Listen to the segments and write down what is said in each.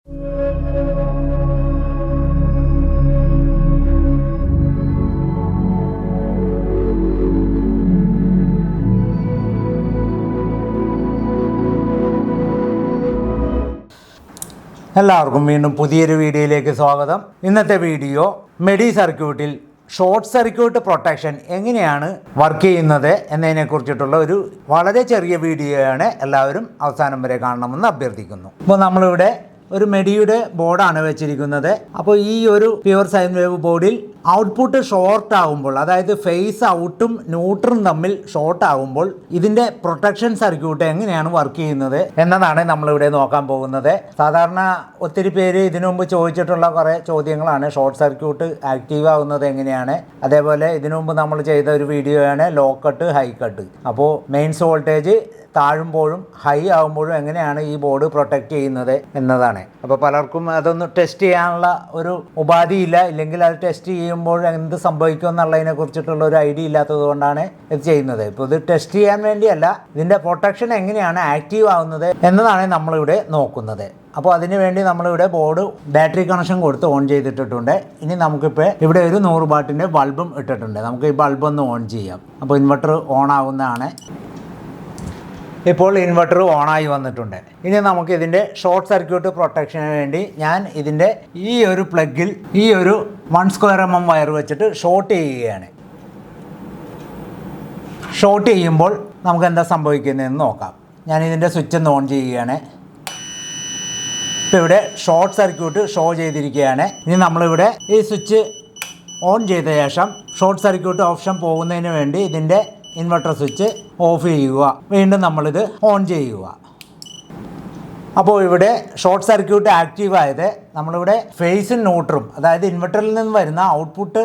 എല്ലാവർക്കും വീണ്ടും പുതിയൊരു വീഡിയോയിലേക്ക് സ്വാഗതം. ഇന്നത്തെ വീഡിയോ മെഡി സർക്യൂട്ടിൽ ഷോർട്ട് സർക്യൂട്ട് പ്രൊട്ടക്ഷൻ എങ്ങനെയാണ് വർക്ക് ചെയ്യുന്നത് എന്നതിനെക്കുറിച്ചിട്ടുള്ള ഒരു വളരെ ചെറിയ വീഡിയോയാണ്. എല്ലാവരും അവസാനം വരെ കാണണമെന്ന് അഭ്യർത്ഥിക്കുന്നു. അപ്പോൾ നമ്മളിവിടെ ഒരു മെഡിയുടെ ബോർഡാണ് വെച്ചിരിക്കുന്നത്. അപ്പോൾ ഈ ഒരു പ്യുവർ സൈൻ വേവ് ബോർഡിൽ ഔട്ട്പുട്ട് ഷോർട്ട് ആകുമ്പോൾ, അതായത് ഫേസ് ഔട്ടും ന്യൂട്രും തമ്മിൽ ഷോർട്ട് ആകുമ്പോൾ ഇതിൻ്റെ പ്രൊട്ടക്ഷൻ സർക്യൂട്ട് എങ്ങനെയാണ് വർക്ക് ചെയ്യുന്നത് എന്നതാണ് നമ്മളിവിടെ നോക്കാൻ പോകുന്നത്. സാധാരണ ഒത്തിരി പേര് ഇതിനു മുമ്പ് ചോദിച്ചിട്ടുള്ള കുറേ ചോദ്യങ്ങളാണ്. ഷോർട്ട് സർക്യൂട്ട് ആക്റ്റീവ് ആകുന്നത് എങ്ങനെയാണ്, അതേപോലെ ഇതിനു മുമ്പ് നമ്മൾ ചെയ്ത ഒരു വീഡിയോയാണ് ലോ കട്ട് ഹൈ കട്ട്. അപ്പോൾ മെയിൻസ് വോൾട്ടേജ് താഴുമ്പോഴും ഹൈ ആകുമ്പോഴും എങ്ങനെയാണ് ഈ ബോർഡ് പ്രൊട്ടക്റ്റ് ചെയ്യുന്നത് എന്നതാണ്. അപ്പോൾ പലർക്കും അതൊന്ന് ടെസ്റ്റ് ചെയ്യാനുള്ള ഒരു ഉപാധിയില്ല, ഇല്ലെങ്കിൽ അത് ടെസ്റ്റ് ചെയ്യുമ്പോൾ എന്ത് സംഭവിക്കും എന്നുള്ളതിനെ കുറിച്ചിട്ടുള്ള ഒരു ഐഡിയ ഇല്ലാത്തത് കൊണ്ടാണ് ഇത് ചെയ്യുന്നത്. ഇപ്പോൾ ഇത് ടെസ്റ്റ് ചെയ്യാൻ വേണ്ടിയല്ല, ഇതിൻ്റെ പ്രൊട്ടക്ഷൻ എങ്ങനെയാണ് ആക്റ്റീവ് ആവുന്നത് എന്നതാണ് നമ്മളിവിടെ നോക്കുന്നത്. അപ്പോൾ അതിന് വേണ്ടി നമ്മളിവിടെ ബോർഡ് ബാറ്ററി കണക്ഷൻ കൊടുത്ത് ഓൺ ചെയ്തിട്ടിട്ടുണ്ട്. ഇനി നമുക്കിപ്പോൾ ഇവിടെ ഒരു 100 വാട്ടിൻ്റെ ബൾബും ഇട്ടിട്ടുണ്ട്. നമുക്ക് ഈ ബൾബ് ഒന്ന് ഓൺ ചെയ്യാം. അപ്പോൾ ഇൻവെർട്ടർ ഓൺ ആവുന്നതാണ്. ഇപ്പോൾ ഇൻവെർട്ടർ ഓണായി വന്നിട്ടുണ്ട്. ഇനി നമുക്ക് ഇതിൻ്റെ ഷോർട്ട് സർക്യൂട്ട് പ്രൊട്ടക്ഷന് വേണ്ടി ഞാൻ ഇതിൻ്റെ ഈ ഒരു പ്ലഗിൽ ഈ ഒരു 1 സ്ക്വയർ mm വയർ വെച്ചിട്ട് ഷോർട്ട് ചെയ്യുകയാണ്. ഷോർട്ട് ചെയ്യുമ്പോൾ നമുക്ക് എന്താ സംഭവിക്കുന്നതെന്ന് നോക്കാം. ഞാൻ ഇതിൻ്റെ സ്വിച്ച് ഒന്ന് ഓൺ ചെയ്യുകയാണ്. ഇപ്പോൾ ഇവിടെ ഷോർട്ട് സർക്യൂട്ട് ഷോ ചെയ്തിരിക്കുകയാണ്. ഇനി നമ്മളിവിടെ ഈ സ്വിച്ച് ഓൺ ചെയ്ത ശേഷം ഷോർട്ട് സർക്യൂട്ട് ഓപ്ഷൻ പോകുന്നതിന് വേണ്ടി ഇതിൻ്റെ ഇൻവെർട്ടർ സ്വിച്ച് ഓഫ് ചെയ്യുക. വീണ്ടും നമ്മളിത് ഓൺ ചെയ്യുക. അപ്പോൾ ഇവിടെ ഷോർട്ട് സർക്യൂട്ട് ആക്റ്റീവ് ആയത് നമ്മളിവിടെ ഫേസും ന്യൂട്രും, അതായത് ഇൻവെർട്ടറിൽ നിന്ന് വരുന്ന ഔട്ട്പുട്ട്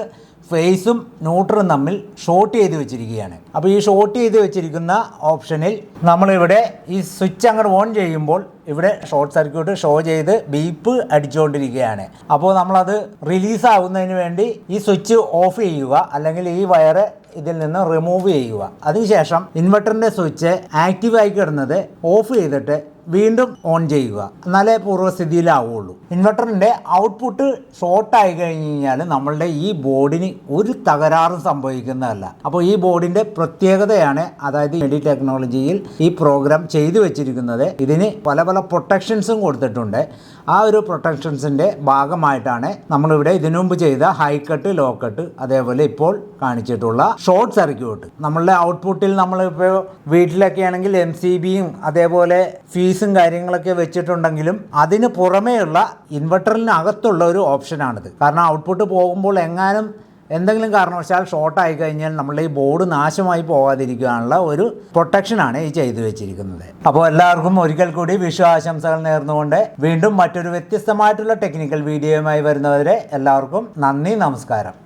ഫേസും ന്യൂട്രും തമ്മിൽ ഷോർട്ട് ചെയ്ത് വെച്ചിരിക്കുകയാണ്. അപ്പോൾ ഈ ഷോർട്ട് ചെയ്ത് വെച്ചിരിക്കുന്ന ഓപ്ഷനിൽ നമ്മളിവിടെ ഈ സ്വിച്ച് അങ്ങോട്ട് ഓൺ ചെയ്യുമ്പോൾ ഇവിടെ ഷോർട്ട് സർക്യൂട്ട് ഷോ ചെയ്ത് ബീപ്പ് അടിച്ചുകൊണ്ടിരിക്കുകയാണ്. അപ്പോൾ നമ്മളത് റിലീസാവുന്നതിന് വേണ്ടി ഈ സ്വിച്ച് ഓഫ് ചെയ്യുക, അല്ലെങ്കിൽ ഈ വയർ ഇതിൽ നിന്ന് റിമൂവ് ചെയ്യുക. അതിനുശേഷം ഇൻവെർട്ടറിൻ്റെ സ്വിച്ച് ആക്റ്റീവായി കിടന്നത് ഓഫ് ചെയ്തിട്ട് വീണ്ടും ഓൺ ചെയ്യുക. എന്നാലേ പൂർവ്വസ്ഥിതിയിലാവുള്ളൂ. ഇൻവെർട്ടറിൻ്റെ ഔട്ട്പുട്ട് ഷോർട്ടായി കഴിഞ്ഞ് കഴിഞ്ഞാൽ നമ്മളുടെ ഈ ബോർഡിന് ഒരു തകരാറും സംഭവിക്കുന്നതല്ല. അപ്പോൾ ഈ ബോർഡിൻ്റെ പ്രത്യേകതയാണ്, അതായത് മെഡി ടെക്നോളജിയിൽ ഈ പ്രോഗ്രാം ചെയ്തു വെച്ചിരിക്കുന്നത്. ഇതിന് പല പല പ്രൊട്ടക്ഷൻസും കൊടുത്തിട്ടുണ്ട്. ആ ഒരു പ്രൊട്ടക്ഷൻസിൻ്റെ ഭാഗമായിട്ടാണ് നമ്മളിവിടെ ഇതിനു മുമ്പ് ചെയ്ത ഹൈ കട്ട്, ലോ കട്ട്, അതേപോലെ ഇപ്പോൾ കാണിച്ചിട്ടുള്ള ഷോർട്ട് സർക്യൂട്ട്. നമ്മളുടെ ഔട്ട്പുട്ടിൽ നമ്മളിപ്പോൾ വീട്ടിലൊക്കെ ആണെങ്കിൽ MCBയും അതേപോലെ ഫീസും കാര്യങ്ങളൊക്കെ വെച്ചിട്ടുണ്ടെങ്കിലും അതിന് പുറമേയുള്ള ഇൻവെർട്ടറിനകത്തുള്ള ഒരു ഓപ്ഷനാണിത്. കാരണം ഔട്ട്പുട്ട് പോകുമ്പോൾ എങ്ങാനും എന്തെങ്കിലും കാരണവശാൽ ഷോർട്ടായി കഴിഞ്ഞാൽ നമ്മളുടെ ഈ ബോർഡ് നാശമായി പോകാതിരിക്കാനുള്ള ഒരു പ്രൊട്ടക്ഷനാണ് ഈ ചെയ്തു വെച്ചിരിക്കുന്നത്. അപ്പോൾ എല്ലാവർക്കും ഒരിക്കൽ കൂടി വിഷു ആശംസകൾ നേർന്നുകൊണ്ട് വീണ്ടും മറ്റൊരു വ്യത്യസ്തമായിട്ടുള്ള ടെക്നിക്കൽ വീഡിയോയുമായി വരുന്നവരെ എല്ലാവർക്കും നന്ദി, നമസ്കാരം.